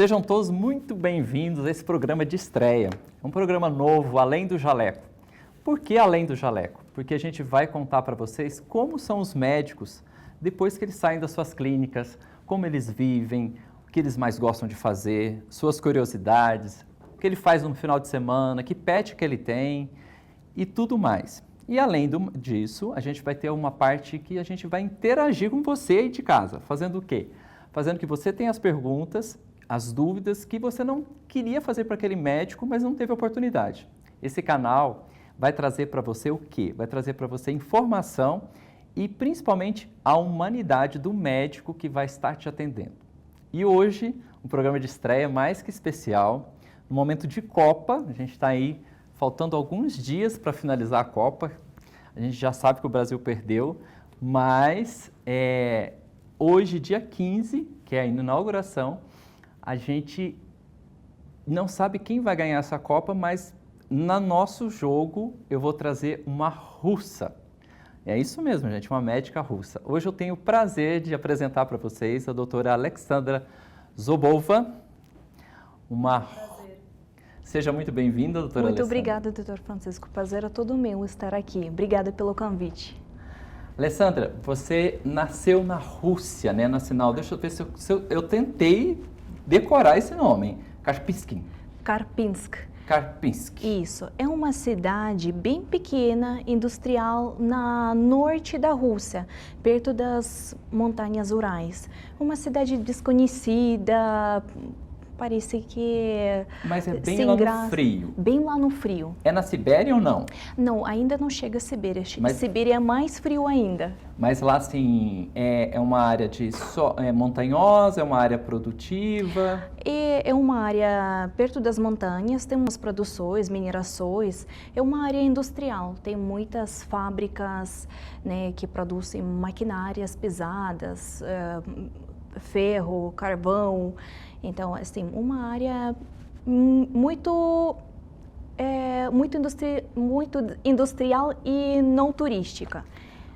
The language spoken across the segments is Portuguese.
Sejam todos muito bem-vindos a esse programa de estreia. É um programa novo, Além do Jaleco. Por que Além do Jaleco? Porque a gente vai contar para vocês como são os médicos depois que eles saem das suas clínicas, como eles vivem, o que eles mais gostam de fazer, suas curiosidades, o que ele faz no final de semana, que pet que ele tem e tudo mais. E além disso, a gente vai ter uma parte que a gente vai interagir com você aí de casa. Fazendo o quê? Fazendo que você tenha as perguntas, as dúvidas que você não queria fazer para aquele médico, mas não teve oportunidade. Esse canal vai trazer para você o quê? Vai trazer para você informação e principalmente a humanidade do médico que vai estar te atendendo. E hoje, um programa de estreia mais que especial, no momento de Copa, a gente está aí faltando alguns dias para finalizar a Copa, a gente já sabe que o Brasil perdeu, mas hoje, dia 15, que é a inauguração, a gente não sabe quem vai ganhar essa Copa, mas no nosso jogo eu vou trazer uma russa. É isso mesmo, gente, uma médica russa. Hoje eu tenho o prazer de apresentar para vocês a doutora Alexandra Zobova, Seja muito bem-vinda, doutora Muito Alessandra. obrigada, doutor Francisco. Prazer é todo meu estar aqui. Obrigada pelo convite. Alessandra, você nasceu na Rússia, né? Nacional. Deixa eu ver se eu tentei decorar esse nome. Karpinsk. Karpinsk. Karpinsk. Isso. É uma cidade bem pequena, industrial, na norte da Rússia, perto das montanhas Urais. Uma cidade desconhecida. Parece que... Mas é bem lá no frio. Bem lá no frio. É na Sibéria ou não? Não, ainda não chega a Sibéria. Mas... Sibéria é mais frio ainda. Mas lá, assim, é uma área montanhosa, é uma área produtiva? É uma área perto das montanhas, tem umas produções, minerações. É uma área industrial, tem muitas fábricas, né, que produzem maquinárias pesadas, ferro, carvão. Então, assim, uma área muito industrial e não turística.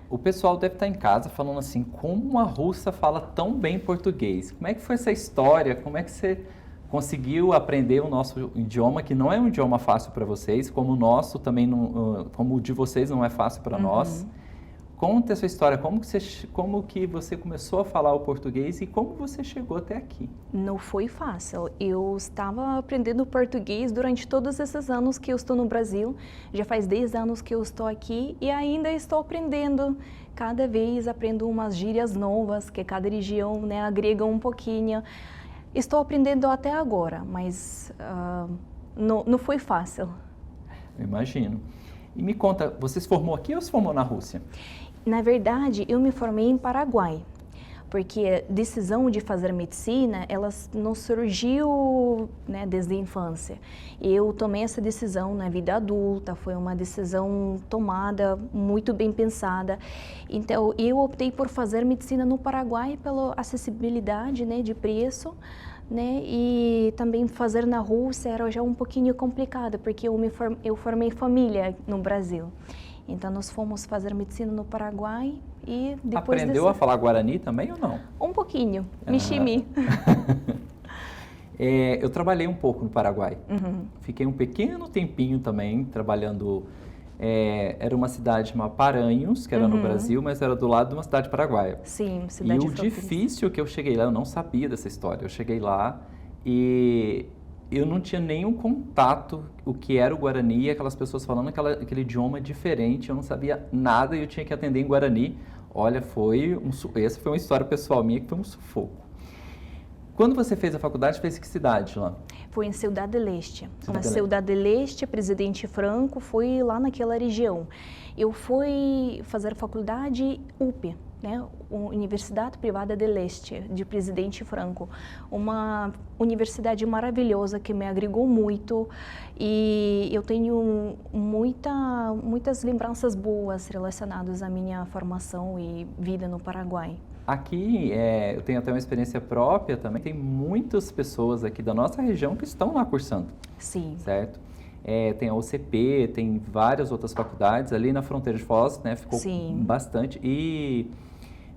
O pessoal deve estar em casa falando assim, como uma russa fala tão bem português? Como é que foi essa história? Como é que você conseguiu aprender o nosso idioma, que não é um idioma fácil para vocês, como o nosso também, como o de vocês não é fácil para nós? Conta essa história, como que você começou a falar o português e como você chegou até aqui? Não foi fácil. Eu estava aprendendo português durante todos esses anos que eu estou no Brasil. Já faz 10 anos que eu estou aqui e ainda estou aprendendo. Cada vez aprendo umas gírias novas, que cada região, né, agrega um pouquinho. Estou aprendendo até agora, mas não foi fácil. Eu imagino. E me conta, você se formou aqui ou se formou na Rússia? Na verdade, eu me formei em Paraguai, porque a decisão de fazer medicina, ela não surgiu, né, desde a infância. Eu tomei essa decisão na vida adulta, foi uma decisão tomada, muito bem pensada. Então, eu optei por fazer medicina no Paraguai pela acessibilidade, né, de preço. Né? E também fazer na Rússia era já um pouquinho complicado, porque eu formei família no Brasil. Então, nós fomos fazer medicina no Paraguai e depois... Aprendeu a falar Guarani também ou não? Um pouquinho, meximi. Eu trabalhei um pouco no Paraguai. Fiquei um pequeno tempinho também trabalhando... era uma cidade chamada Paranhos, que era no Brasil, mas era do lado de uma cidade paraguaia. Sim, cidade E o difícil que eu cheguei lá, eu não sabia dessa história. Eu cheguei lá e eu não tinha nenhum contato o que era o Guarani, aquelas pessoas falando aquele idioma diferente, eu não sabia nada e eu tinha que atender em Guarani. Olha, essa foi uma história pessoal minha que foi um sufoco. Quando você fez a faculdade, fez em que cidade lá? Foi em Ciudad del Este. Na Ciudad del Este, Presidente Franco, foi lá naquela região. Eu fui fazer faculdade UP, né? Universidade Privada del Este, de Presidente Franco. Uma universidade maravilhosa que me agregou muito e eu tenho muitas lembranças boas relacionadas à minha formação e vida no Paraguai. Aqui, eu tenho até uma experiência própria também, tem muitas pessoas aqui da nossa região que estão lá cursando. Sim. Certo? Tem a UCP, tem várias outras faculdades, ali na fronteira de Foz, né, ficou Sim. bastante. E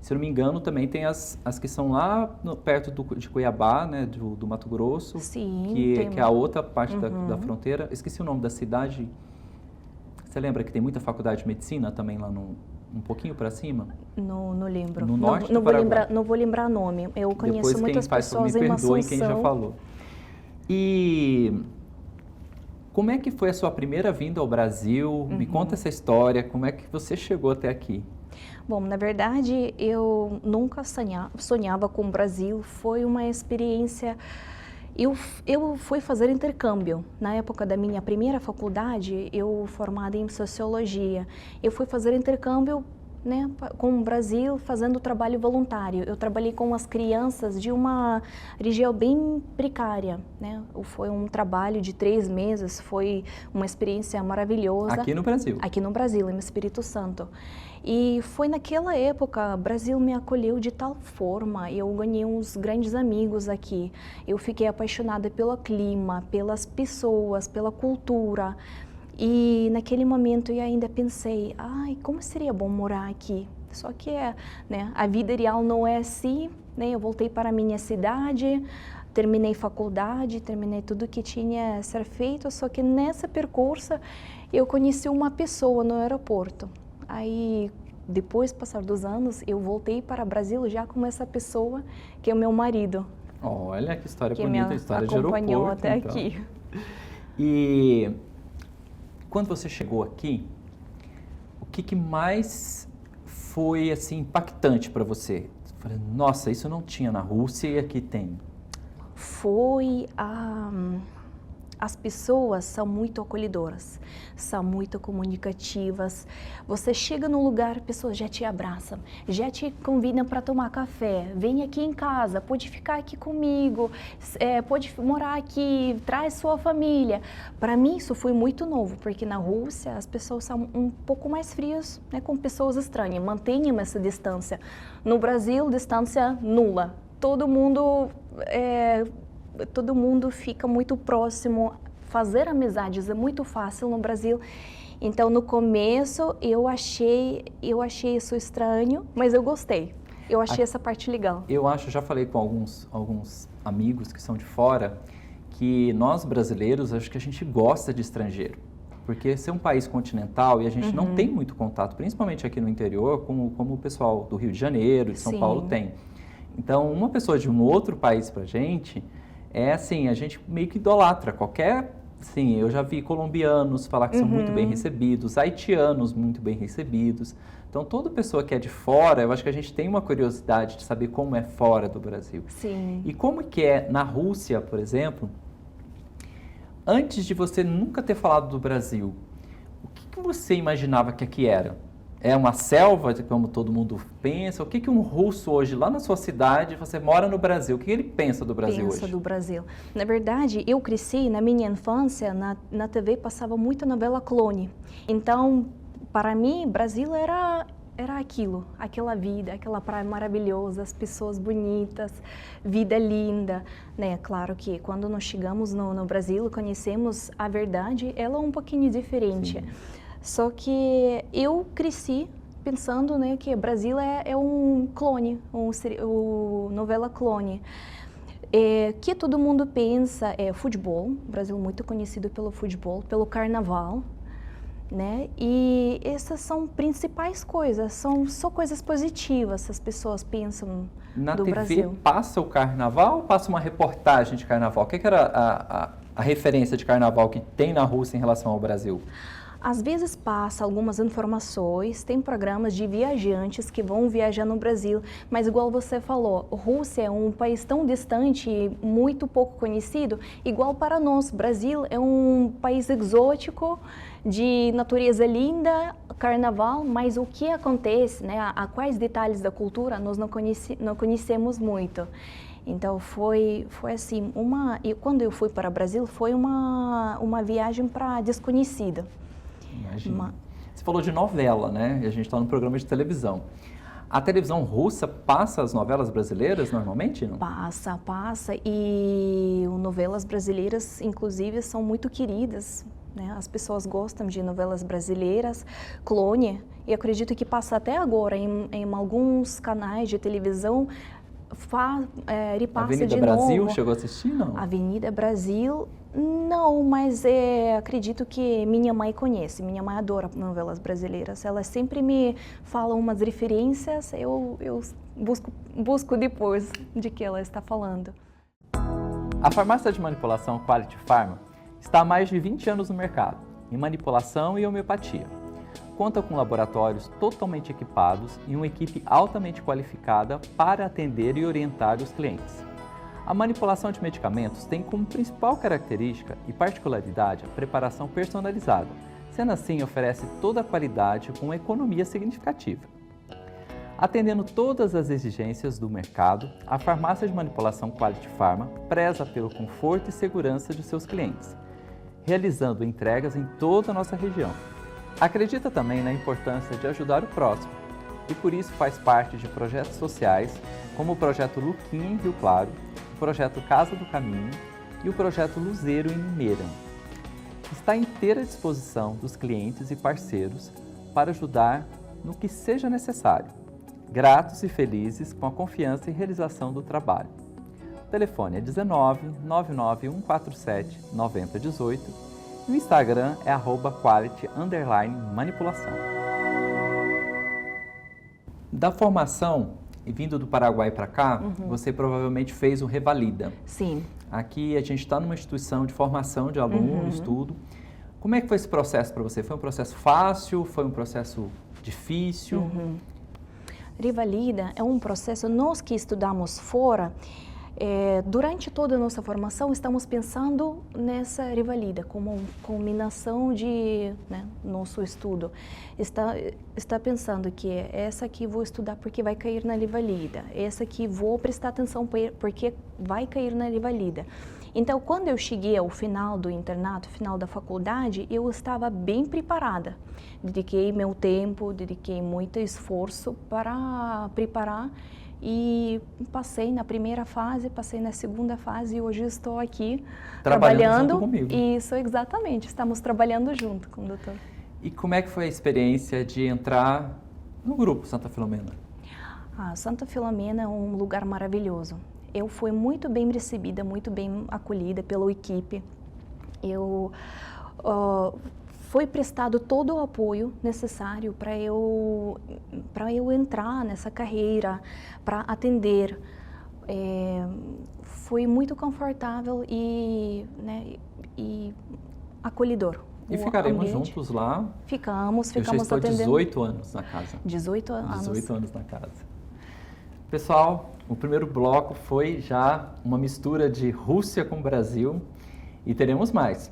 Se eu não me engano, também tem as que são lá perto de Cuiabá, né, do Mato Grosso, Sim, que é a outra parte da fronteira. Esqueci o nome da cidade. Você lembra que tem muita faculdade de medicina também lá um pouquinho para cima? Não lembro. No norte não do vou Paraguai. lembrar, não vou lembrar nome. Eu conheço Depois, muitas pessoas me em perdoe Assunção. quem já falou. E como é que foi a sua primeira vinda ao Brasil? Me conta essa história, como é que você chegou até aqui? Bom, na verdade, eu nunca sonhava com o Brasil. Foi uma experiência... Eu fui fazer intercâmbio. Na época da minha primeira faculdade, eu formada em Sociologia. Eu fui fazer intercâmbio, né, com o Brasil, fazendo trabalho voluntário. Eu trabalhei com as crianças de uma região bem precária, né? Foi um trabalho de 3 meses, foi uma experiência maravilhosa. Aqui no Brasil? Aqui no Brasil, em Espírito Santo. E foi naquela época, o Brasil me acolheu de tal forma, eu ganhei uns grandes amigos aqui. Eu fiquei apaixonada pelo clima, pelas pessoas, pela cultura. E naquele momento eu ainda pensei, ai, como seria bom morar aqui? Só que né, a vida real não é assim, né? Eu voltei para a minha cidade, terminei faculdade, terminei tudo que tinha a ser feito, só que nessa percurso eu conheci uma pessoa no aeroporto. Aí, depois, passar dos anos, eu voltei para o Brasil já com essa pessoa, que é o meu marido. Olha que história que bonita, história de aeroporto. Que me acompanhou até então. aqui. E quando você chegou aqui, o que mais foi assim impactante para você? Você falou, nossa, isso não tinha na Rússia e aqui tem. Foi as pessoas são muito acolhedoras, são muito comunicativas. Você chega num lugar, pessoas já te abraçam, já te convidam para tomar café. Vem aqui em casa, pode ficar aqui comigo, pode morar aqui, traz sua família. Para mim isso foi muito novo, porque na Rússia as pessoas são um pouco mais frias, né, com pessoas estranhas, mantenham essa distância. No Brasil, distância nula. Todo mundo fica muito próximo, fazer amizades é muito fácil no Brasil. Então, no começo, eu achei isso estranho, mas eu gostei. Eu achei essa parte legal. Eu já falei com alguns amigos que são de fora, que nós brasileiros, acho que a gente gosta de estrangeiro. Porque ser um país continental e a gente não tem muito contato, principalmente aqui no interior, como o pessoal do Rio de Janeiro, de São Sim. Paulo tem. Então, uma pessoa de um outro país pra gente, assim, a gente meio que idolatra sim, eu já vi colombianos falar que são muito bem recebidos, haitianos muito bem recebidos. Então, toda pessoa que é de fora, eu acho que a gente tem uma curiosidade de saber como é fora do Brasil. Sim. E como que é na Rússia, por exemplo, antes de você nunca ter falado do Brasil, o que você imaginava que aqui era? É uma selva, como todo mundo pensa? O que um russo hoje, lá na sua cidade, você mora no Brasil, o que ele pensa do Brasil hoje? Pensa do Brasil. Na verdade, eu cresci, na minha infância, na TV passava muita novela clone. Então, para mim, Brasil era aquilo, aquela vida, aquela praia maravilhosa, as pessoas bonitas, vida linda, né? Claro que quando nós chegamos no Brasil, conhecemos a verdade, ela é um pouquinho diferente. Sim. Só que eu cresci pensando, né, que o Brasil é um clone, novela clone. Que todo mundo pensa é futebol, o Brasil é muito conhecido pelo futebol, pelo carnaval, né? E essas são principais coisas, são só coisas positivas, as pessoas pensam do Brasil. Na TV passa o carnaval ou passa uma reportagem de carnaval? O que era a referência de carnaval que tem na Rússia em relação ao Brasil? Às vezes passa algumas informações, tem programas de viajantes que vão viajar no Brasil, mas igual você falou, Rússia é um país tão distante e muito pouco conhecido, igual para nós, Brasil é um país exótico, de natureza linda, carnaval, mas o que acontece, né, a quais detalhes da cultura nós não conhecemos muito. Então foi assim, e quando eu fui para o Brasil foi uma viagem para desconhecida. Imagina. Você falou de novela, né? E a gente está no programa de televisão. A televisão russa passa as novelas brasileiras normalmente, não? Passa. E novelas brasileiras, inclusive, são muito queridas, né? As pessoas gostam de novelas brasileiras, Clone, e acredito que passa até agora em alguns canais de televisão, repassa Avenida de Brasil, novo. chegou a assistir, não? Avenida Brasil, não, mas acredito que minha mãe conhece. Minha mãe adora novelas brasileiras. Ela sempre me fala umas referências, eu busco depois de que ela está falando. A farmácia de manipulação Quality Pharma está há mais de 20 anos no mercado, em manipulação e homeopatia. Conta com laboratórios totalmente equipados e uma equipe altamente qualificada para atender e orientar os clientes. A manipulação de medicamentos tem como principal característica e particularidade a preparação personalizada, sendo assim oferece toda a qualidade com economia significativa. Atendendo todas as exigências do mercado, a farmácia de manipulação Quality Pharma preza pelo conforto e segurança de seus clientes, realizando entregas em toda a nossa região. Acredita também na importância de ajudar o próximo e por isso faz parte de projetos sociais como o Projeto Luquinha em Rio Claro, o Projeto Casa do Caminho e o Projeto Luzeiro em Limeira. Está à inteira disposição dos clientes e parceiros para ajudar no que seja necessário, gratos e felizes com a confiança e realização do trabalho. O telefone é 19 99 147 9018 e o Instagram é @quality_manipulação. Da formação, e vindo do Paraguai para cá, você provavelmente fez o Revalida. Sim. Aqui a gente está numa instituição de formação de alunos, tudo. Como é que foi esse processo para você? Foi um processo fácil? Foi um processo difícil? Revalida é um processo, nós que estudamos fora, durante toda a nossa formação estamos pensando nessa revalida como combinação de nosso estudo. Está pensando que essa aqui vou estudar porque vai cair na revalida, essa aqui vou prestar atenção porque vai cair na revalida. Então, quando eu cheguei ao final do internato, final da faculdade, eu estava bem preparada. Dediquei meu tempo, dediquei muito esforço para preparar e passei na primeira fase, passei na segunda fase e hoje estou aqui trabalhando junto comigo. Isso, exatamente. Estamos trabalhando junto com o doutor. E como é que foi a experiência de entrar no grupo Santa Filomena? Santa Filomena é um lugar maravilhoso. Eu fui muito bem recebida, muito bem acolhida pela equipe. Foi prestado todo o apoio necessário para eu entrar nessa carreira, para atender. Foi muito confortável e acolhedor. E ficaremos juntos lá? Ficamos Eu já estou atendendo. 18 anos na casa. 18 anos. 18 anos na casa. Pessoal, o primeiro bloco foi já uma mistura de Rússia com Brasil e teremos mais.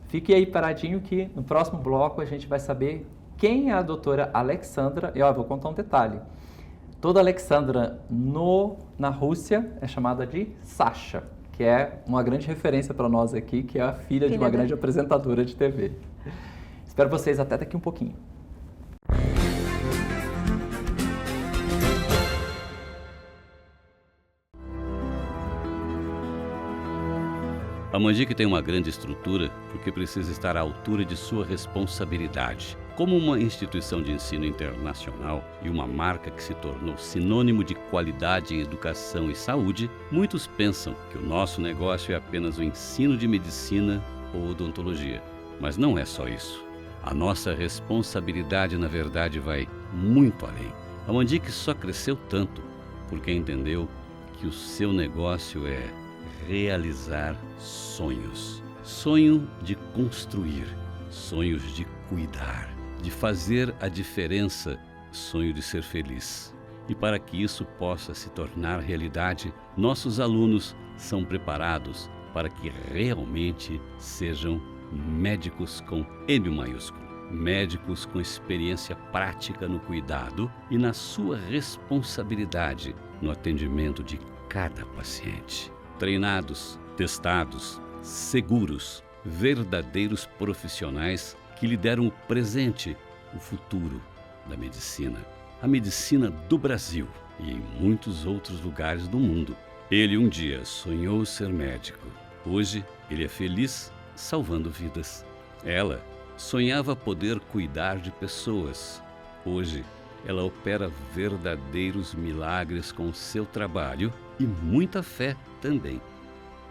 Fique aí paradinho que no próximo bloco a gente vai saber quem é a doutora Alexandra. E vou contar um detalhe. Toda Alexandra na Rússia é chamada de Sasha, que é uma grande referência para nós aqui, que é a filha de uma grande apresentadora de TV. Espero vocês até daqui um pouquinho. A Mandic tem uma grande estrutura porque precisa estar à altura de sua responsabilidade. Como uma instituição de ensino internacional e uma marca que se tornou sinônimo de qualidade em educação e saúde, muitos pensam que o nosso negócio é apenas o ensino de medicina ou odontologia. Mas não é só isso. A nossa responsabilidade, na verdade, vai muito além. A Mandic só cresceu tanto porque entendeu que o seu negócio é realizar sonhos. Sonho de construir, sonhos de cuidar, de fazer a diferença, sonho de ser feliz. E para que isso possa se tornar realidade, nossos alunos são preparados para que realmente sejam médicos com M maiúsculo. Médicos com experiência prática no cuidado e na sua responsabilidade no atendimento de cada paciente. Treinados, testados, seguros, verdadeiros profissionais que lhe deram o presente, o futuro da medicina. A medicina do Brasil e em muitos outros lugares do mundo. Ele um dia sonhou ser médico. Hoje ele é feliz salvando vidas. Ela sonhava poder cuidar de pessoas. Hoje, ela opera verdadeiros milagres com seu trabalho e muita fé também.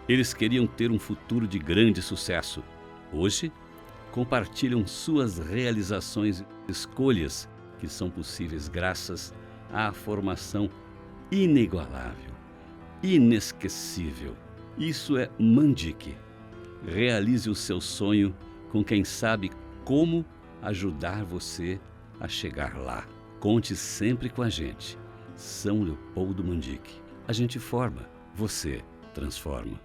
Eles queriam ter um futuro de grande sucesso. Hoje, compartilham suas realizações e escolhas que são possíveis graças à formação inigualável, inesquecível. Isso é Mandique. Realize o seu sonho com quem sabe como ajudar você a chegar lá. Conte sempre com a gente. São Leopoldo Mandique. A gente forma, você transforma.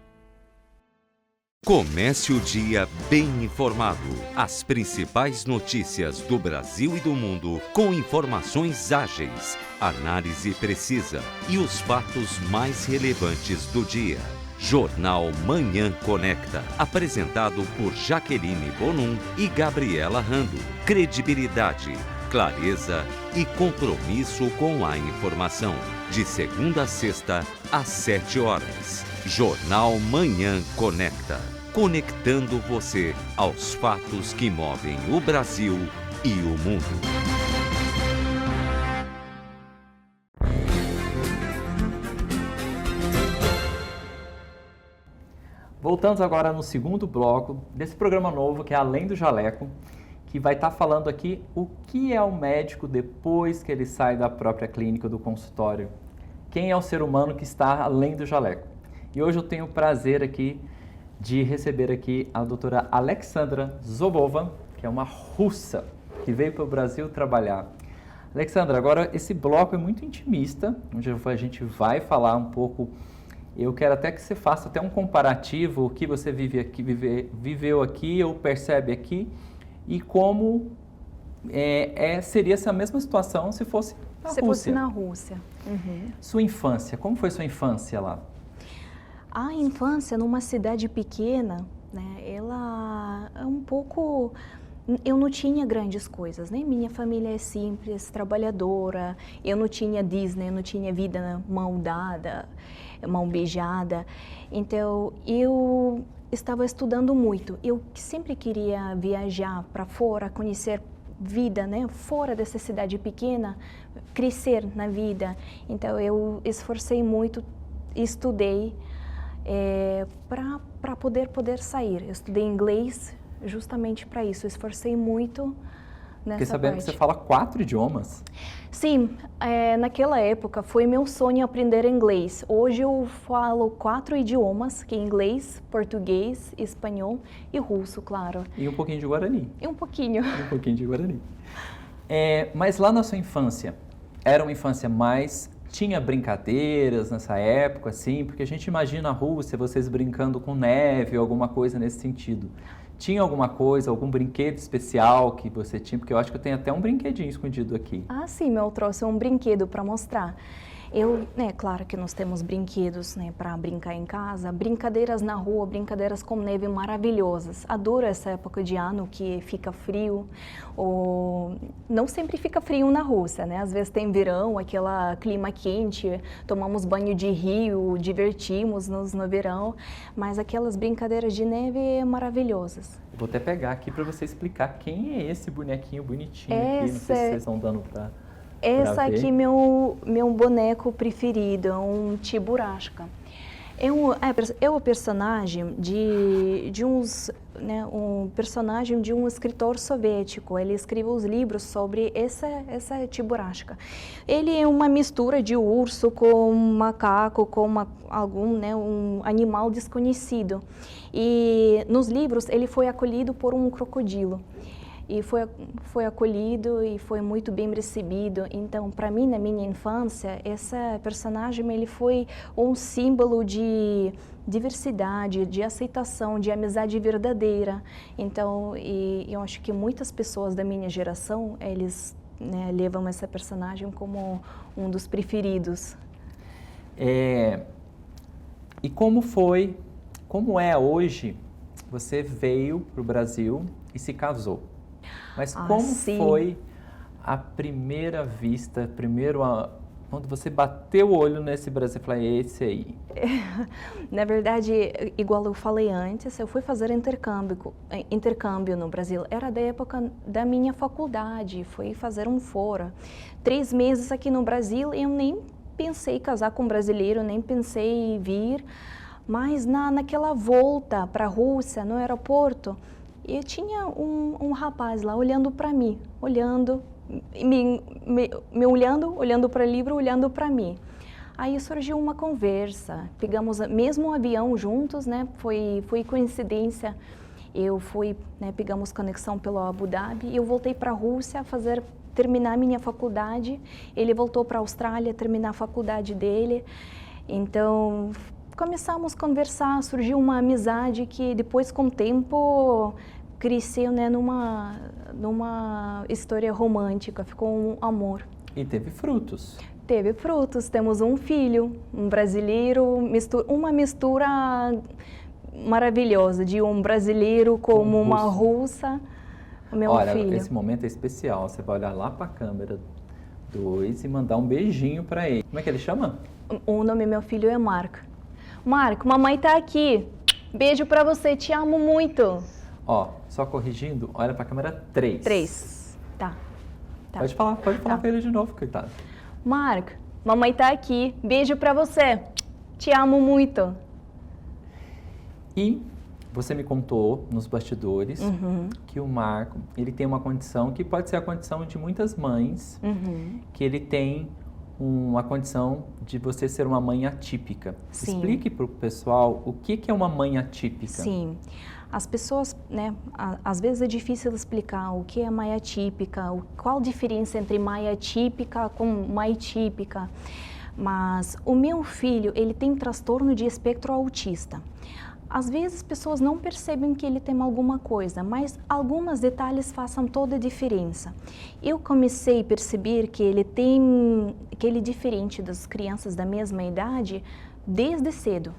Comece o dia bem informado. As principais notícias do Brasil e do mundo com informações ágeis, análise precisa e os fatos mais relevantes do dia. Jornal Manhã Conecta, apresentado por Jaqueline Bonum e Gabriela Rando. Credibilidade, clareza e compromisso com a informação. De segunda a sexta, às 7 horas. Jornal Manhã Conecta. Conectando você aos fatos que movem o Brasil e o mundo. Voltamos agora no segundo bloco desse programa novo, que é Além do Jaleco, que vai estar falando aqui o que é o médico depois que ele sai da própria clínica, do consultório. Quem é o ser humano que está além do jaleco. E hoje eu tenho o prazer aqui de receber aqui a doutora Alexandra Zobova, que é uma russa, que veio para o Brasil trabalhar. Alexandra, agora esse bloco é muito intimista, onde a gente vai falar um pouco. Eu quero até que você faça até um comparativo, o que você viveu aqui ou percebe aqui, e como seria essa mesma situação se fosse na Rússia. Se fosse na Rússia. Uhum. Sua infância, como foi sua infância lá? A infância numa cidade pequena, né, ela é um pouco... Eu não tinha grandes coisas, né? Minha família é simples, trabalhadora, eu não tinha Disney, eu não tinha vida mão dada, mão beijada. Então, eu estava estudando muito. Eu sempre queria viajar para fora, conhecer vida, né? Fora dessa cidade pequena, crescer na vida. Então, eu esforcei muito, estudei para poder sair. Eu estudei inglês justamente para isso, eu esforcei muito nessa Fiquei sabendo parte. que você fala 4 idiomas. Sim, naquela época foi meu sonho aprender inglês. Hoje eu falo 4 idiomas, que é inglês, português, espanhol e russo, claro. E um pouquinho de guarani. E um pouquinho. Um pouquinho de guarani. Mas lá na sua infância, era uma infância mais... Tinha brincadeiras nessa época, assim? Porque a gente imagina a Rússia, vocês brincando com neve ou alguma coisa nesse sentido. Tinha alguma coisa, algum brinquedo especial que você tinha? Porque eu acho que eu tenho até um brinquedinho escondido aqui. Ah, sim, eu trouxe um brinquedo para mostrar. Claro que nós temos brinquedos, né, para brincar em casa, brincadeiras na rua, brincadeiras com neve maravilhosas. Adoro essa época de ano que fica frio, ou não sempre fica frio na Rússia, né? Às vezes tem verão, aquele clima quente, tomamos banho de rio, divertimos-nos no verão, mas aquelas brincadeiras de neve maravilhosas. Vou até pegar aqui para você explicar quem é esse bonequinho bonitinho aqui, não sei se vocês estão dando para... Essa aqui é meu boneco preferido, é um Tiburashka. É o personagem um personagem de um escritor soviético. Ele escreveu os livros sobre essa Tiburashka. Ele é uma mistura de urso com macaco, com um animal desconhecido. E nos livros ele foi acolhido por um crocodilo. E foi acolhido e foi muito bem recebido. Então, para mim, na minha infância, esse personagem ele foi um símbolo de diversidade, de aceitação, de amizade verdadeira. Então, eu acho que muitas pessoas da minha geração, eles levam esse personagem como um dos preferidos. E como é hoje, você veio para o Brasil e se casou. Mas como sim. foi a primeira vista, Quando você bateu o olho nesse Brasil, eu falei, esse aí. Na verdade, igual eu falei antes, eu fui fazer intercâmbio no Brasil. Era da época da minha faculdade, fui fazer um fora. 3 meses aqui no Brasil, eu nem pensei em casar com um brasileiro, nem pensei em vir. Mas naquela volta para a Rússia, no aeroporto, eu tinha um rapaz lá olhando para mim, me olhando para o livro, olhando para mim. Aí surgiu uma conversa, pegamos mesmo um avião juntos, né? Foi coincidência. Eu fui, né, pegamos conexão pelo Abu Dhabi e eu voltei para a Rússia terminar minha faculdade. Ele voltou para a Austrália terminar a faculdade dele. Então começamos a conversar, surgiu uma amizade que depois com o tempo cresceu, né, numa história romântica, ficou um amor. E teve frutos. Teve frutos, temos um filho, um brasileiro, uma mistura maravilhosa de um brasileiro com uma russa, o meu filho. Olha, esse momento é especial, você vai olhar lá para a câmera 2 e mandar um beijinho para ele. Como é que ele chama? O nome do meu filho é Marco. Marco, mamãe tá aqui, beijo para você, te amo muito. Ó, só corrigindo, olha para a câmera 3. 3, tá. Pode falar com ele de novo, coitado. Marco, mamãe tá aqui, beijo pra você, te amo muito. E você me contou nos bastidores que o Marco, ele tem uma condição que pode ser a condição de muitas mães, que ele tem uma condição de você ser uma mãe atípica. Sim. Explique para o pessoal o que é uma mãe atípica. Sim. As pessoas, né, às vezes é difícil explicar o que é mãe atípica, qual a diferença entre mãe atípica com mãe típica. Mas o meu filho, ele tem transtorno de espectro autista. Às vezes as pessoas não percebem que ele tem alguma coisa, mas alguns detalhes fazem toda a diferença. Eu comecei a perceber que ele é diferente das crianças da mesma idade desde cedo,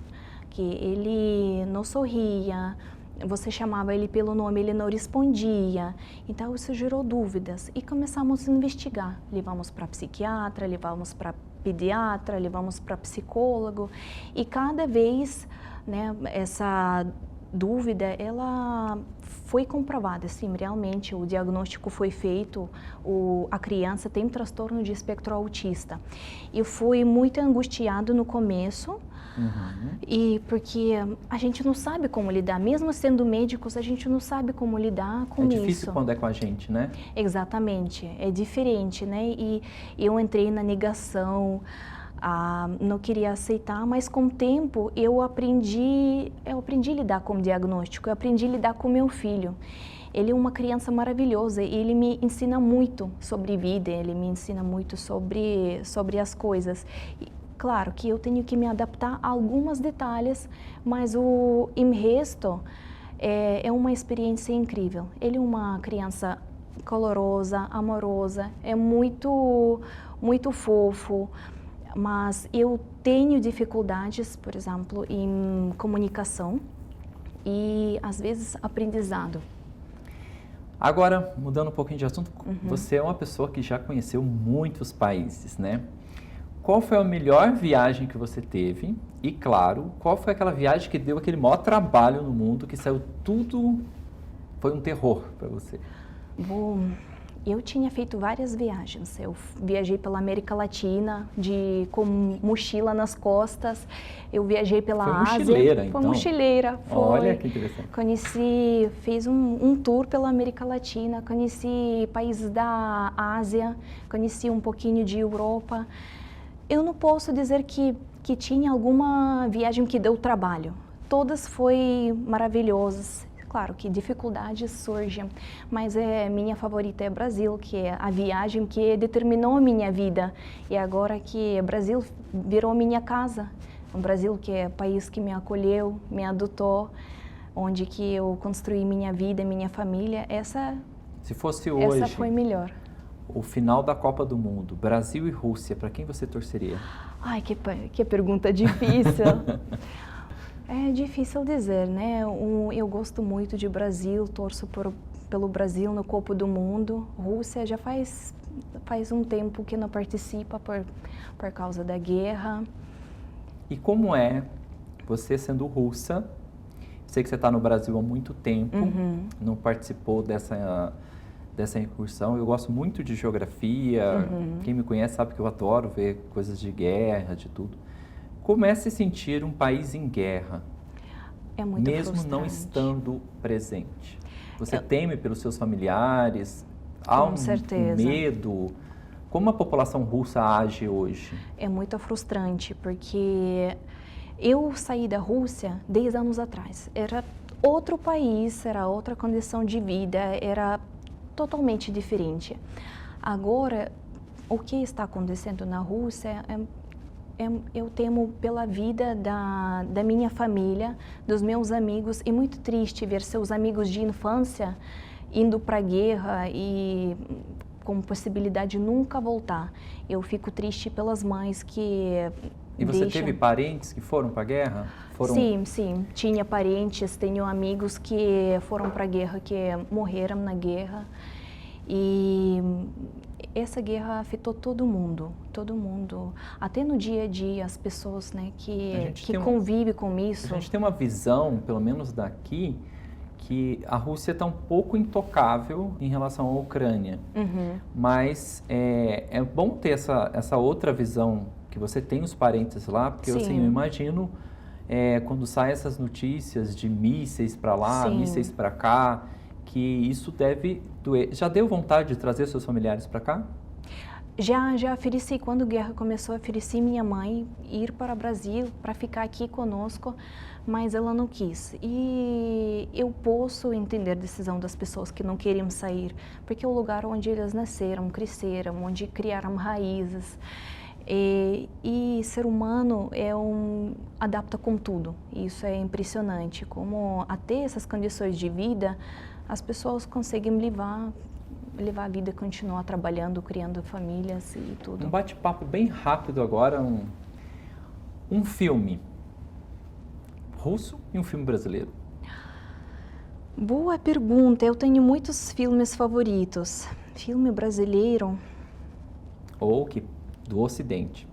que ele não sorria, você chamava ele pelo nome, ele não respondia. Então isso gerou dúvidas e começamos a investigar. Levamos para psiquiatra, levamos para pediatra, levamos para psicólogo e cada vez, né, essa dúvida ela foi comprovada, sim, realmente o diagnóstico foi feito, a criança tem transtorno de espectro autista. Eu fui muito angustiado no começo. E porque a gente não sabe como lidar, mesmo sendo médicos, a gente não sabe como lidar com isso. É difícil quando é com a gente, né? Exatamente, é diferente, né? E eu entrei na negação, não queria aceitar, mas com o tempo eu aprendi a lidar com o diagnóstico, eu aprendi a lidar com meu filho. Ele é uma criança maravilhosa e ele me ensina muito sobre vida, ele me ensina muito sobre as coisas. Claro que eu tenho que me adaptar a alguns detalhes, mas o resto é uma experiência incrível. Ele é uma criança colorosa, amorosa, é muito, muito fofo, mas eu tenho dificuldades, por exemplo, em comunicação e, às vezes, aprendizado. Agora, mudando um pouquinho de assunto, você é uma pessoa que já conheceu muitos países, né? Qual foi a melhor viagem que você teve? E, claro, qual foi aquela viagem que deu aquele maior trabalho no mundo, que saiu tudo, foi um terror para você? Bom, eu tinha feito várias viagens. Eu viajei pela América Latina, com mochila nas costas. Eu viajei pela Ásia. Mochileira, então? Foi mochileira, foi. Olha que interessante. Fiz um tour pela América Latina, conheci países da Ásia, conheci um pouquinho de Europa. Eu não posso dizer que tinha alguma viagem que deu trabalho. Todas foram maravilhosas. Claro que dificuldades surgem, mas minha favorita é Brasil, que é a viagem que determinou a minha vida. E agora que o Brasil virou minha casa. O Brasil que é o país que me acolheu, me adotou, onde que eu construí minha vida, minha família. Se fosse hoje, essa foi melhor. O final da Copa do Mundo, Brasil e Rússia, para quem você torceria? Ai, que pergunta difícil. É difícil dizer, né? Eu gosto muito de Brasil, torço pelo Brasil no Copa do Mundo. Rússia já faz um tempo que não participa por causa da guerra. E como é você sendo russa? Sei que você está no Brasil há muito tempo, não participou dessa incursão. Eu gosto muito de geografia, quem me conhece sabe que eu adoro ver coisas de guerra, de tudo. Como é se sentir um país em guerra, É muito mesmo não frustrante. estando presente? Você teme pelos seus familiares? Há Com um certeza. medo? Como a população russa age hoje? É muito frustrante, porque eu saí da Rússia 10 anos atrás. Era outro país, era outra condição de vida, era totalmente diferente. Agora, o que está acontecendo na Rússia, eu temo pela vida da minha família, dos meus amigos. É muito triste ver seus amigos de infância indo para a guerra e com possibilidade de nunca voltar. Eu fico triste pelas mães que E você deixam... teve parentes que foram para a guerra? Sim, sim. Tinha parentes, tenho amigos que foram para a guerra, que morreram na guerra. E essa guerra afetou todo mundo. Até no dia a dia, as pessoas, né, que convivem com isso. A gente tem uma visão, pelo menos daqui, que a Rússia está um pouco intocável em relação à Ucrânia. Mas é bom ter essa outra visão, que você tem os parentes lá, porque assim, eu imagino quando saem essas notícias de mísseis para lá, mísseis para cá, que isso deve doer. Já deu vontade de trazer seus familiares para cá? Já ofereci, quando a guerra começou, ofereci minha mãe ir para o Brasil, para ficar aqui conosco, mas ela não quis. E eu posso entender a decisão das pessoas que não queriam sair, porque é o lugar onde eles nasceram, cresceram, onde criaram raízes. E ser humano adapta com tudo. Isso é impressionante, como até essas condições de vida, as pessoas conseguem levar a vida e continuar trabalhando, criando famílias e tudo. Um bate-papo bem rápido agora, um filme russo e um filme brasileiro. Boa pergunta. Eu tenho muitos filmes favoritos. Filme brasileiro? Ou do Ocidente.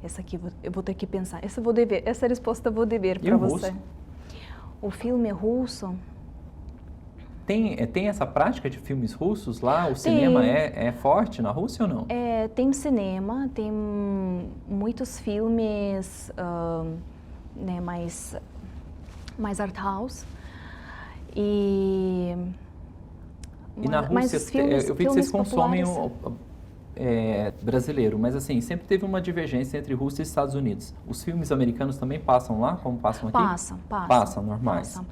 Essa aqui eu vou ter que pensar. Essa resposta eu vou dever para você. O filme russo? Tem essa prática de filmes russos lá? O cinema é forte na Rússia ou não? Tem cinema, tem muitos filmes né, mais art house. E na Rússia, eu vi que vocês consomem brasileiro, mas assim, sempre teve uma divergência entre Rússia e Estados Unidos. Os filmes americanos também passam lá, como passam aqui? Passam, normais. Passam.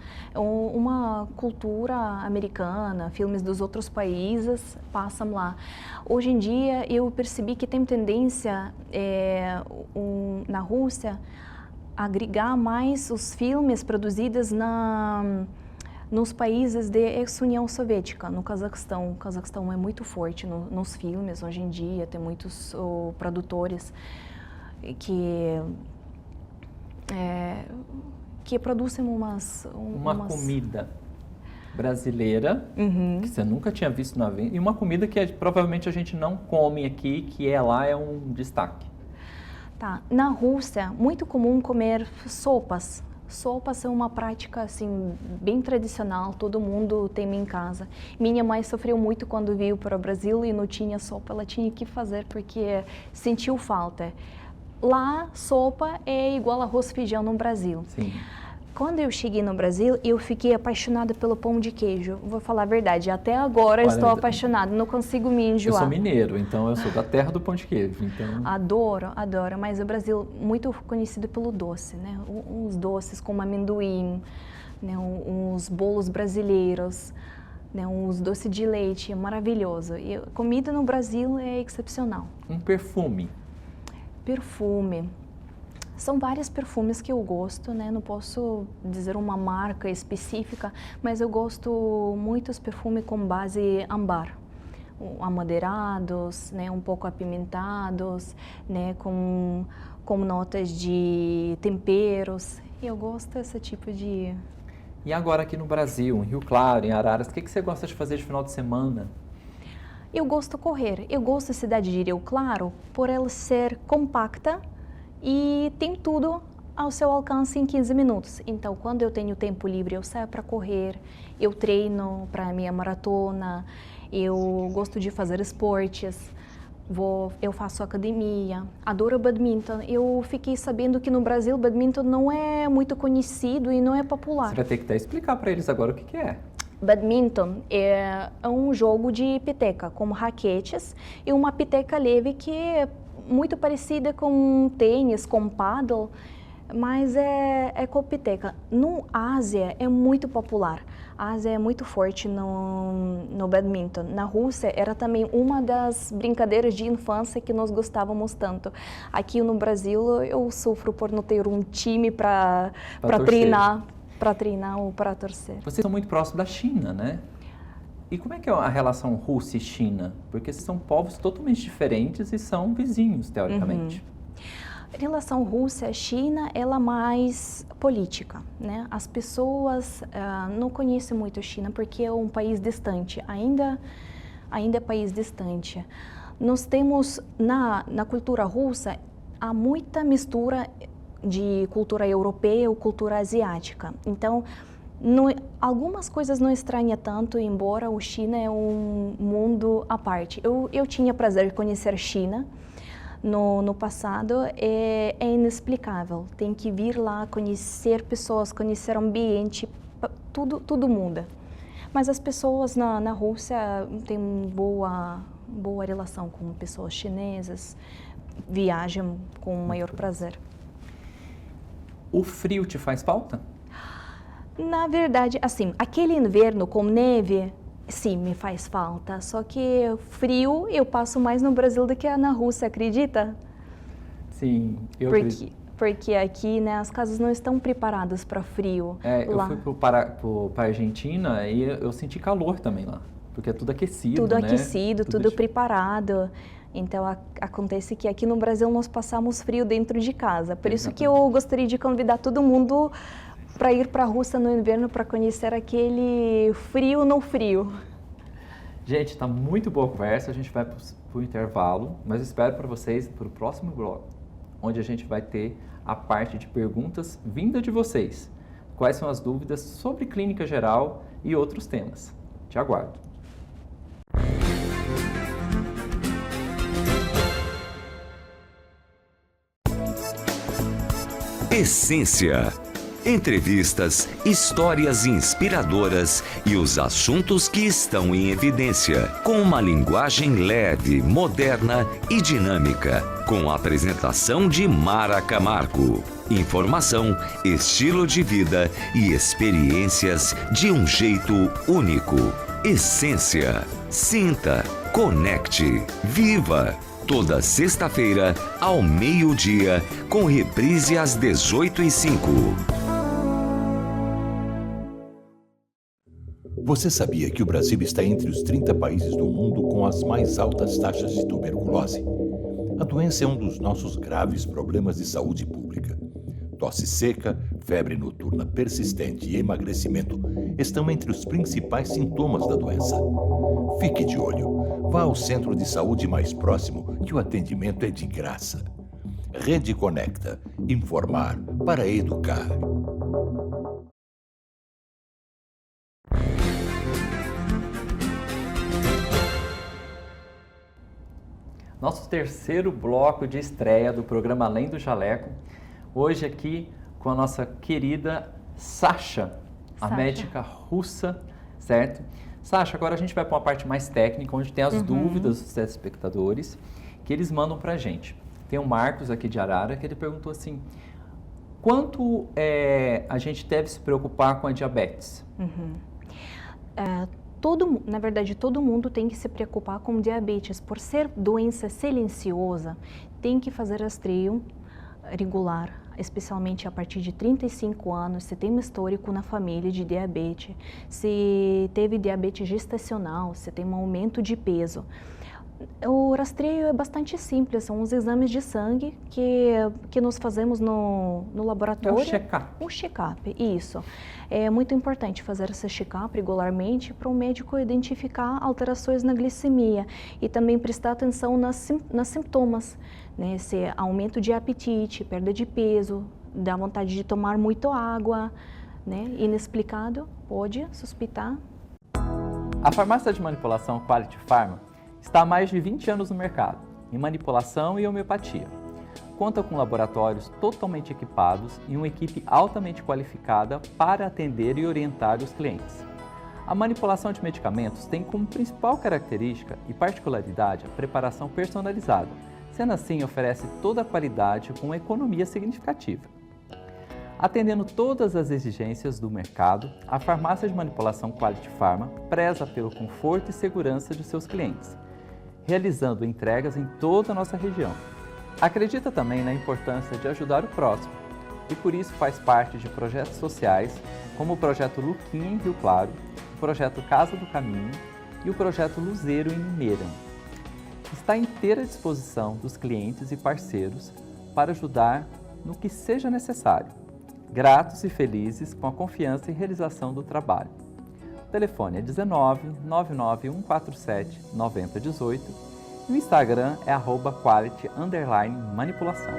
Uma cultura americana, filmes dos outros países passam lá. Hoje em dia, eu percebi que tem tendência na Rússia a agregar mais os filmes produzidos nos países da ex-União Soviética, no Cazaquistão. O Cazaquistão é muito forte nos filmes hoje em dia, tem muitos produtores que produzem uma comida brasileira que você nunca tinha visto na vida e uma comida que provavelmente a gente não come aqui, que lá é um destaque. Tá. Na Rússia, muito comum comer sopas. Sopas são uma prática assim bem tradicional, todo mundo tem em casa. Minha mãe sofreu muito quando veio para o Brasil e não tinha sopa, ela tinha que fazer porque sentiu falta. Lá, sopa é igual arroz e feijão no Brasil. Sim. Quando eu cheguei no Brasil, eu fiquei apaixonada pelo pão de queijo. Vou falar a verdade, até agora eu estou apaixonada, não consigo me enjoar. Eu sou mineiro, então eu sou da terra do pão de queijo. Então... Adoro, mas o Brasil é muito conhecido pelo doce, né? Uns doces como amendoim, né? Uns bolos brasileiros, né? Uns doces de leite, é maravilhoso. E comida no Brasil é excepcional. Um perfume? Perfume. São vários perfumes que eu gosto, né? Não posso dizer uma marca específica, mas eu gosto muitos perfumes com base âmbar, amadeirados, né? Um pouco apimentados, né? Com notas de temperos. Eu gosto desse tipo de... E agora aqui no Brasil, em Rio Claro, em Araras, o que você gosta de fazer de final de semana? Eu gosto de correr. Eu gosto da cidade de Rio Claro por ela ser compacta e tem tudo ao seu alcance em 15 minutos. Então, quando eu tenho tempo livre, eu saio para correr, eu treino para a minha maratona, eu gosto de fazer esportes, eu faço academia, adoro badminton. Eu fiquei sabendo que no Brasil badminton não é muito conhecido e não é popular. Você vai ter que até explicar para eles agora o que é. Badminton é um jogo de peteca, com raquetes e uma peteca leve que é muito parecida com tênis, com paddle, mas é com peteca. No Ásia é muito popular. A Ásia é muito forte no badminton. Na Rússia era também uma das brincadeiras de infância que nós gostávamos tanto. Aqui no Brasil eu sofro por não ter um time para treinar. Para treinar ou para torcer. Vocês são muito próximos da China, né? E como é que é a relação Rússia e China? Porque são povos totalmente diferentes e são vizinhos, teoricamente. A relação Rússia-China, ela é mais política, né? As pessoas não conhecem muito a China porque é um país distante, ainda é país distante. Nós temos, na cultura russa, há muita mistura de cultura europeia ou cultura asiática. Então, algumas coisas não estranham tanto, embora o China é um mundo à parte. Eu tinha prazer de conhecer a China no passado, é inexplicável. Tem que vir lá, conhecer pessoas, conhecer o ambiente, tudo muda. Mas as pessoas na Rússia têm boa relação com pessoas chinesas, viajam com o maior prazer. O frio te faz falta? Na verdade, assim, aquele inverno com neve, sim, me faz falta. Só que frio eu passo mais no Brasil do que na Rússia, acredita? Sim, eu acredito. Porque aqui, né, as casas não estão preparadas para frio. Eu fui para a Argentina e eu senti calor também lá, porque é tudo aquecido, tudo né? Aquecido, tudo preparado. Então, acontece que aqui no Brasil nós passamos frio dentro de casa. Por isso que eu gostaria de convidar todo mundo para ir para a Rússia no inverno para conhecer aquele frio no frio. Gente, está muito boa a conversa, a gente vai para o intervalo, mas espero para vocês para o próximo bloco, onde a gente vai ter a parte de perguntas vinda de vocês. Quais são as dúvidas sobre clínica geral e outros temas. Te aguardo. Essência. Entrevistas, histórias inspiradoras e os assuntos que estão em evidência, com uma linguagem leve, moderna e dinâmica, com a apresentação de Mara Camargo. Informação, estilo de vida e experiências de um jeito único. Essência. Sinta, conecte, viva. Toda sexta-feira, ao meio-dia, com reprise às 18h05. Você sabia que o Brasil está entre os 30 países do mundo com as mais altas taxas de tuberculose? A doença é um dos nossos graves problemas de saúde pública. Tosse seca, febre noturna persistente e emagrecimento estão entre os principais sintomas da doença. Fique de olho. Vá ao centro de saúde mais próximo, que o atendimento é de graça. Rede Conecta. Informar para educar. Nosso terceiro bloco de estreia do programa Além do Jaleco. Hoje aqui com a nossa querida Sasha, a médica russa, certo? Sasha, agora a gente vai para uma parte mais técnica, onde tem as dúvidas dos telespectadores, que eles mandam para a gente. Tem o Marcos aqui de Arara, que ele perguntou assim, quanto a gente deve se preocupar com a diabetes? Na verdade, todo mundo tem que se preocupar com diabetes. Por ser doença silenciosa, tem que fazer rastreio regular, especialmente a partir de 35 anos, se tem um histórico na família de diabetes, se teve diabetes gestacional, se tem um aumento de peso. O rastreio é bastante simples, são os exames de sangue que nós fazemos no laboratório. É o check-up. Um check-up, isso. É muito importante fazer esse check-up regularmente para o médico identificar alterações na glicemia e também prestar atenção nas sintomas, né? Esse aumento de apetite, perda de peso, dá vontade de tomar muito água, né? Inexplicado, pode suspeitar. A farmácia de manipulação Quality Pharma está há mais de 20 anos no mercado, em manipulação e homeopatia. Conta com laboratórios totalmente equipados e uma equipe altamente qualificada para atender e orientar os clientes. A manipulação de medicamentos tem como principal característica e particularidade a preparação personalizada, sendo assim oferece toda a qualidade com uma economia significativa. Atendendo todas as exigências do mercado, a farmácia de manipulação Quality Pharma preza pelo conforto e segurança de seus clientes, realizando entregas em toda a nossa região. Acredita também na importância de ajudar o próximo e por isso faz parte de projetos sociais como o Projeto Luquinha em Rio Claro, o Projeto Casa do Caminho e o Projeto Luzeiro em Mineira. Está à inteira disposição dos clientes e parceiros para ajudar no que seja necessário. Gratos e felizes com a confiança e realização do trabalho. O telefone é 19 99 147 9018 e o Instagram é @quality_manipulação.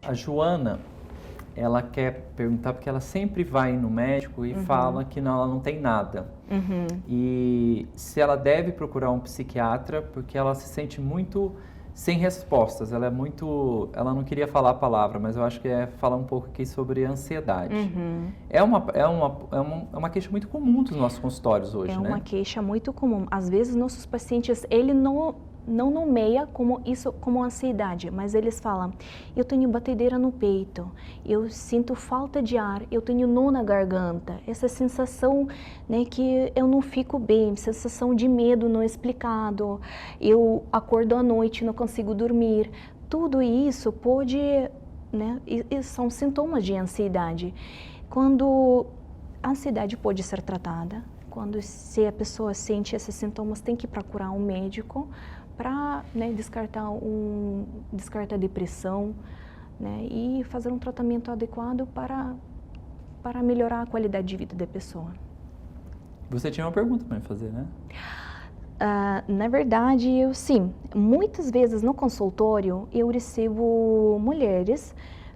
A Joana, ela quer perguntar porque ela sempre vai no médico e fala que ela não tem nada. E se ela deve procurar um psiquiatra porque ela se sente muito sem respostas, ela não queria falar a palavra, mas eu acho que é falar um pouco aqui sobre ansiedade. É uma queixa muito comum dos nossos consultórios hoje, né? É uma queixa muito comum. Às vezes nossos pacientes, ele não nomeia como ansiedade, mas eles falam: eu tenho batedeira no peito, eu sinto falta de ar, eu tenho nó na garganta, essa sensação, né, que eu não fico bem, sensação de medo não explicado, eu acordo à noite, não consigo dormir. Tudo isso pode, né, são sintomas de ansiedade. Quando a ansiedade pode ser tratada, se a pessoa sente esses sintomas, tem que procurar um médico para, né, descartar a depressão, né, e fazer um tratamento adequado para melhorar a qualidade de vida da pessoa. Você tinha uma pergunta para me fazer, né? Na verdade, sim. Muitas vezes no consultório eu recebo mulheres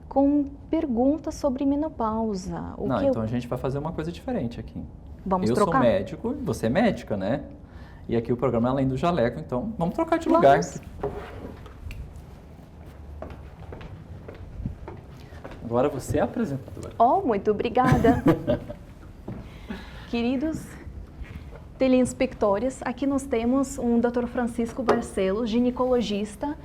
com perguntas sobre menopausa. Então a gente vai fazer uma coisa diferente aqui. Vamos trocar? Eu sou médico, você é médica, né? E aqui o programa é Além do Jaleco, então vamos trocar de lugar. Agora você é a apresentadora. Muito obrigada. Queridos teleinspectores, aqui nós temos um Dr. Francisco Barcelos, ginecologista,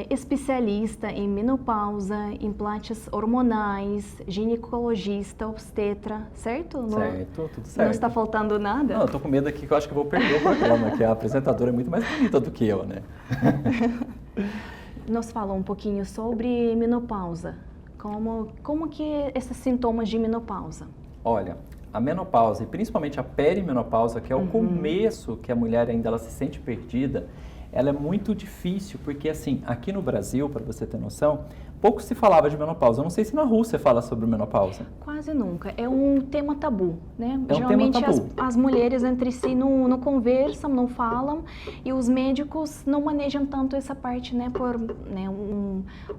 especialista em menopausa, implantes hormonais, ginecologista, obstetra, certo? Certo, tudo certo. Não está faltando nada? Não, eu tô com medo aqui que eu acho que eu vou perder o programa, que a apresentadora é muito mais bonita do que eu, né? Nos fala um pouquinho sobre menopausa. Como que esses sintomas de menopausa? Olha, a menopausa e principalmente a perimenopausa, que é o começo que a mulher ainda ela se sente perdida, ela é muito difícil, porque assim, aqui no Brasil, para você ter noção, pouco se falava de menopausa. Eu não sei se na Rússia fala sobre menopausa. Quase nunca. É um tema tabu, né? Geralmente um tema tabu. As mulheres entre si não conversam, não falam, e os médicos não manejam tanto essa parte, né? Por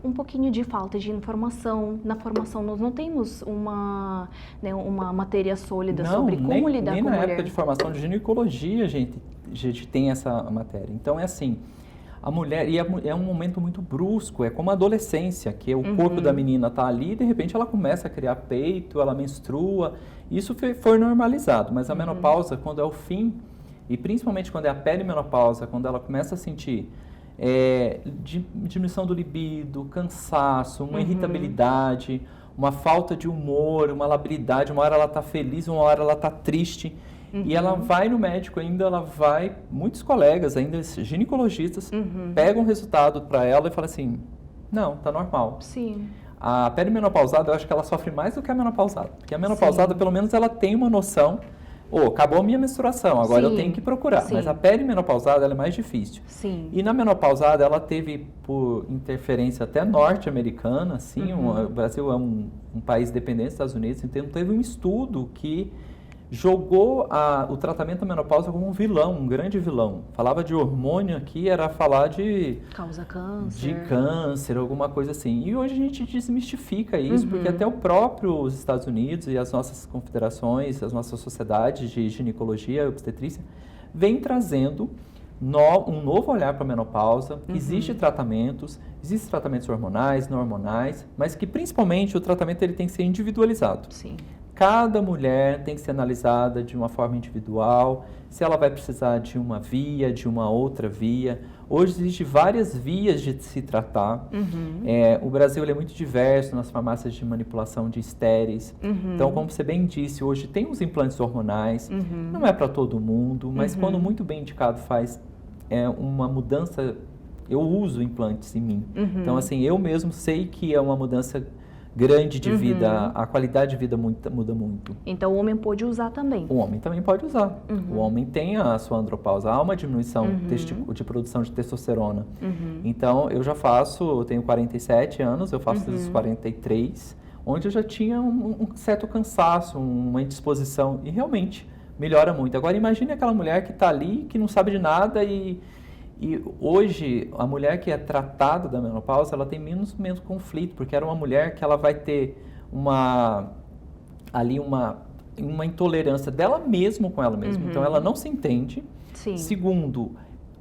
um pouquinho de falta de informação. Na formação nós não temos uma matéria sólida sobre como lidar com a mulher. Nem na época de formação de ginecologia a gente tem essa matéria. Então é assim, a mulher, é um momento muito brusco, é como a adolescência, que o corpo da menina está ali e de repente ela começa a criar peito, ela menstrua, isso foi normalizado, mas a menopausa, quando é o fim, e principalmente quando é a perimenopausa, quando ela começa a sentir diminuição do libido, cansaço, uma irritabilidade, uma falta de humor, uma labilidade, uma hora ela está feliz, uma hora ela está triste, e ela vai no médico ainda, muitos colegas ainda, ginecologistas, pegam o resultado para ela e falam assim, não, tá normal. Sim. A perimenopausada, eu acho que ela sofre mais do que a menopausada, porque a menopausada, pelo menos, ela tem uma noção acabou a minha menstruação, agora eu Sim, tenho que procurar. sim. Mas a perimenopausada ela é mais difícil. Sim. E na menopausada, ela teve, por interferência até norte-americana, assim, o Brasil é um país dependente dos Estados Unidos, então teve um estudo que jogou o tratamento da menopausa como um vilão, um grande vilão. Falava de hormônio aqui, era falar de Causa câncer. câncer, alguma coisa assim. E hoje a gente desmistifica isso, porque até o próprio os Estados Unidos e as nossas confederações, as nossas sociedades de ginecologia e obstetrícia, vem trazendo um novo olhar para a menopausa. Existem tratamentos hormonais, não hormonais, mas que principalmente o tratamento ele tem que ser individualizado. Sim. Cada mulher tem que ser analisada de uma forma individual, se ela vai precisar de uma via, de uma outra via. Hoje existem várias vias de se tratar. O Brasil ele é muito diverso nas farmácias de manipulação de estéreis. Então, como você bem disse, hoje tem os implantes hormonais. Não é para todo mundo, mas quando muito bem indicado faz uma mudança. Eu uso implantes em mim. Então, assim, eu mesmo sei que é uma mudança grande de vida, a qualidade de vida muda muito. Então o homem pode usar também. O homem também pode usar. O homem tem a sua andropausa, há uma diminuição de produção de testosterona. Então eu eu tenho 47 anos, eu faço desde os 43, onde eu já tinha um certo cansaço, uma indisposição, e realmente melhora muito. Agora imagine aquela mulher que está ali, que não sabe de nada e hoje, a mulher que é tratada da menopausa, ela tem menos conflito, porque era uma mulher que ela vai ter uma intolerância dela mesma com ela mesma. Então, ela não se entende. Sim. Segundo,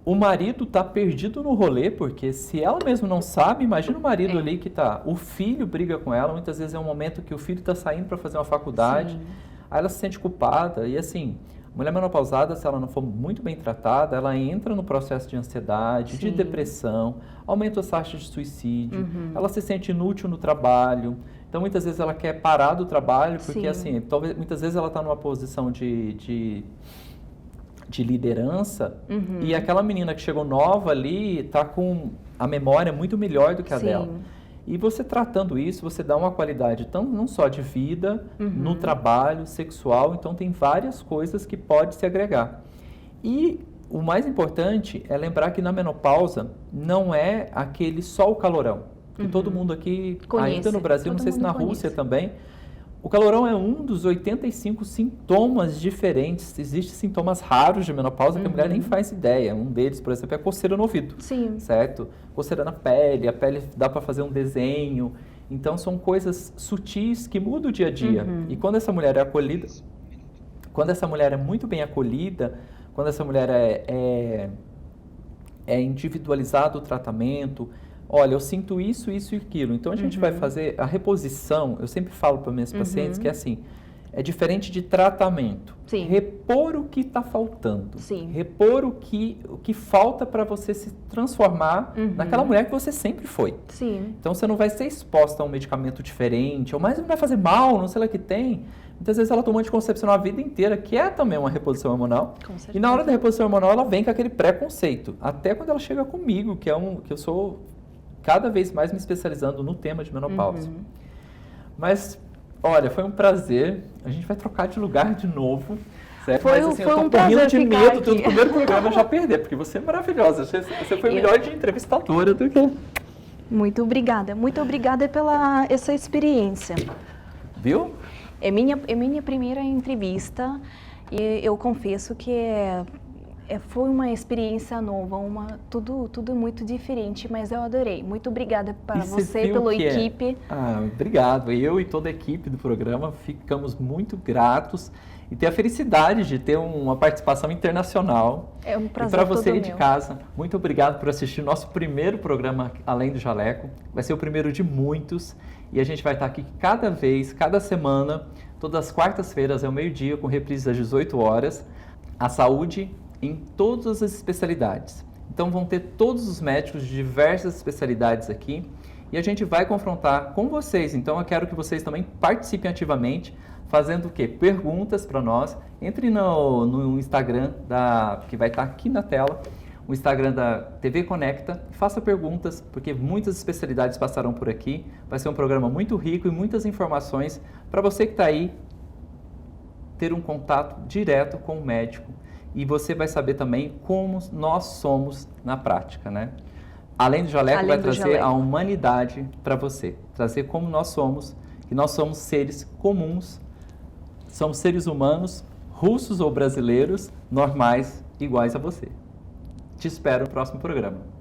o marido está perdido no rolê, porque se ela mesma não sabe, imagina o marido ali que está... O filho briga com ela, muitas vezes é um momento que o filho está saindo para fazer uma faculdade, aí ela se sente culpada, e assim... Mulher menopausada, se ela não for muito bem tratada, ela entra no processo de ansiedade, de depressão, aumenta as taxas de suicídio, ela se sente inútil no trabalho. Então, muitas vezes ela quer parar do trabalho, porque assim, muitas vezes ela está numa posição de liderança e aquela menina que chegou nova ali está com a memória muito melhor do que a dela. E você tratando isso, você dá uma qualidade não só de vida, no trabalho, sexual, então tem várias coisas que pode se agregar. E o mais importante é lembrar que na menopausa não é só o calorão. Que todo mundo aqui, ainda no Brasil, não sei se na Rússia também, o calorão é um dos 85 sintomas diferentes. Existem sintomas raros de menopausa que a mulher nem faz ideia. Um deles, por exemplo, é coceira no ouvido. Sim. Certo? Coceira na pele, a pele dá para fazer um desenho. Então, são coisas sutis que mudam o dia a dia. E quando essa mulher é acolhida, quando essa mulher é muito bem acolhida, quando essa mulher é individualizado o tratamento, olha, eu sinto isso, isso e aquilo. Então, a gente vai fazer a reposição. Eu sempre falo para minhas pacientes que é assim, é diferente de tratamento. Sim. Repor o que está faltando. Sim. Repor o que falta para você se transformar naquela mulher que você sempre foi. Sim. Então, você não vai ser exposta a um medicamento diferente, ou mais não vai fazer mal, não sei lá o que tem. Muitas vezes ela tomou anticoncepcional a vida inteira, que é também uma reposição hormonal. Com certeza. E na hora da reposição hormonal, ela vem com aquele preconceito. Até quando ela chega comigo, que eu sou... cada vez mais me especializando no tema de menopausa. Mas, olha, foi um prazer. A gente vai trocar de lugar de novo. Certo? Mas assim, eu tô morrendo de medo do primeiro programa já perder, porque você é maravilhosa. Você foi melhor de entrevistadora do que... Muito obrigada pela essa experiência. Viu? É minha primeira entrevista e eu confesso que foi uma experiência nova, tudo muito diferente, mas eu adorei. Muito obrigada para você, pela equipe. Obrigado. Eu e toda a equipe do programa ficamos muito gratos e ter a felicidade de ter uma participação internacional. É um prazer. E para você aí de casa, muito obrigado por assistir o nosso primeiro programa Além do Jaleco. Vai ser o primeiro de muitos e a gente vai estar aqui cada semana, todas as quartas-feiras, ao meio-dia, com reprises às 18 horas. A saúde em todas as especialidades. Então vão ter todos os médicos de diversas especialidades aqui e a gente vai confrontar com vocês. Então eu quero que vocês também participem ativamente, fazendo o quê? Perguntas para nós. Entre no Instagram, que vai estar aqui na tela, o Instagram da TV Conecta, faça perguntas, porque muitas especialidades passarão por aqui. Vai ser um programa muito rico e muitas informações para você que está aí ter um contato direto com o médico e você vai saber também como nós somos na prática, né? Além do Jaleco vai trazer a humanidade para você, trazer como nós somos, que nós somos seres comuns, somos seres humanos, russos ou brasileiros, normais, iguais a você. Te espero no próximo programa.